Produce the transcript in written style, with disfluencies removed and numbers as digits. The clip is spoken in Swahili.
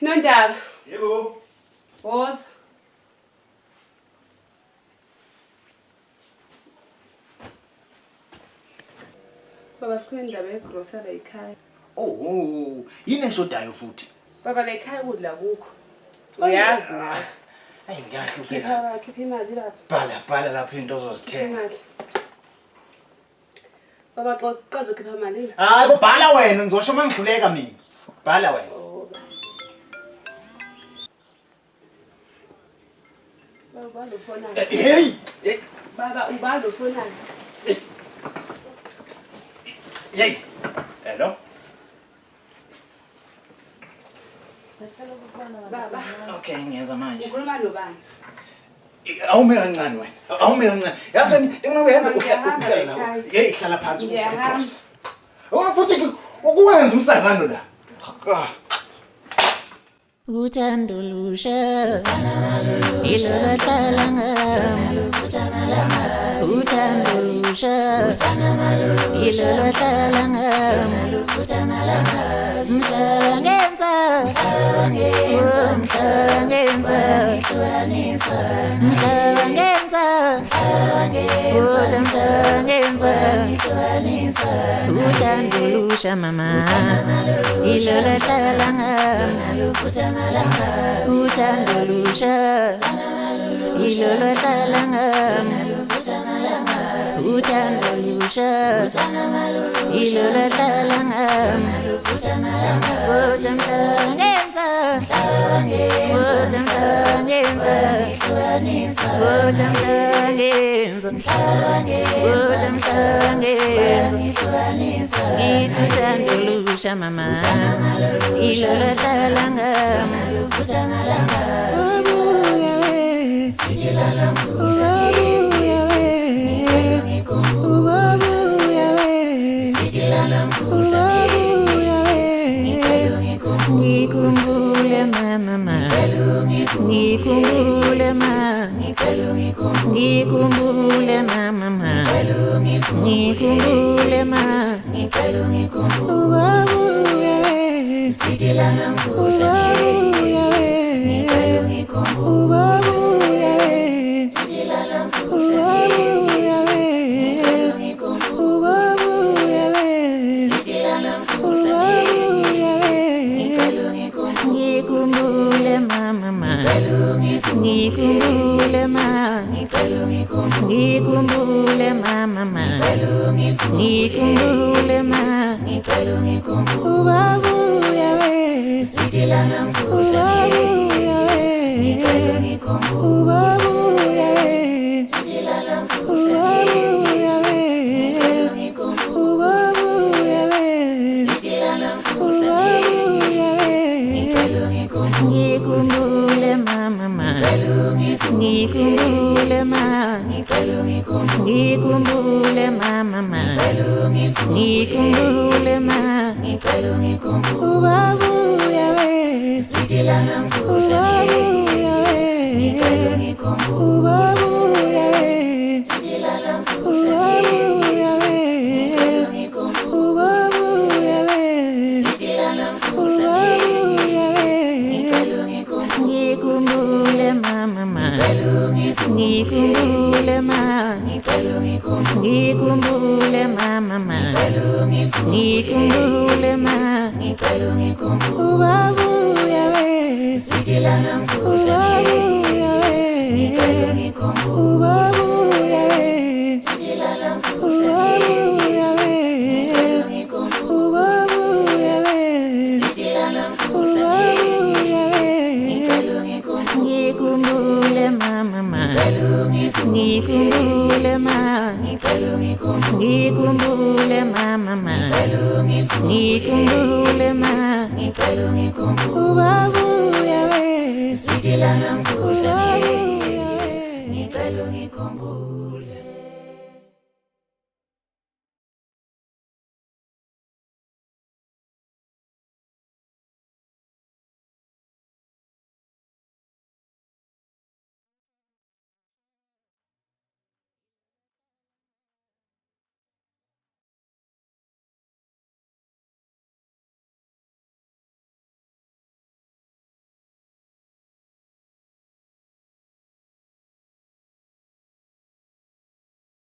Nondaba. Yebo. Woza. Baba sikhona indaba yegrocery ekhaya. Yini eshodayo futhi? Baba la ekhaya ukudla kukho. Uyazi nawe. Ayi ngiyahlupheka. Khipha imali lapha. Bhala lapha into ozozithenga. Baba qoqa zokhipha imali. Hayi bhala wena ngizosho mangihluleka mina. Bhala wena. Baba lo phone. Hey. Baba ubalo phone. Hey. Hello. Baba. Okay, ngiyeza manje. Ukhuluma nobani? Awume kancane wena. Awume kancane. Yazi nginokuyenza Ngiyahamba uhlala. ekhaya. Hey, hlala phansi Ngiyahamba. ucross. Futhi ukuwenza umsangano la. Uthando lusha ilo lahlala ngami uthando lusha ilo lahlala ngami mhla ngenza uthando lusha mama ilo lahlala ngami uthando lusha ilo lahlala ngami uthando lusha ilo lahlala ngami uthando lusha mama ilo lahlala ngami ngikumbule mama ngikumbule mama ngikumbule mama ngikumbule mama ubabuya we sidilana mkhuhla ubabuya we ubabuya we sidilana mkhuhla ubabuya we ubabuya we sidilana mkhuhla ngikumbule mama ngikumbule mama ngikumbule mama ngikumbule mama ubabuya we sidilana mkhuhla ubabuya we ubabuya we sidilana mkhuhla ubabuya we ubabuya we sidilana mkhuhla ngikumbule mama ngikumbule mama ngikumbule mama ngikumbule mama ubabuya we sidilana mkhuhla ubabuya we ubabuya we sidilana mkhuhla ubabuya we ubabuya we sidilana mkhuhla ngikumbule mama ngikumbule mama ngikumbule mama ngikumbule mama ubabuya we sidilana mkhuhla ubabuya we ubabuya we sidilana mkhuhla ubabuya we ubabuya we sidilana mkhuhla ngikumbule mama ngikumbule mama ngikumbule mama ngikumbule mama ubabuya we sidilana mkhuhla ngikumbule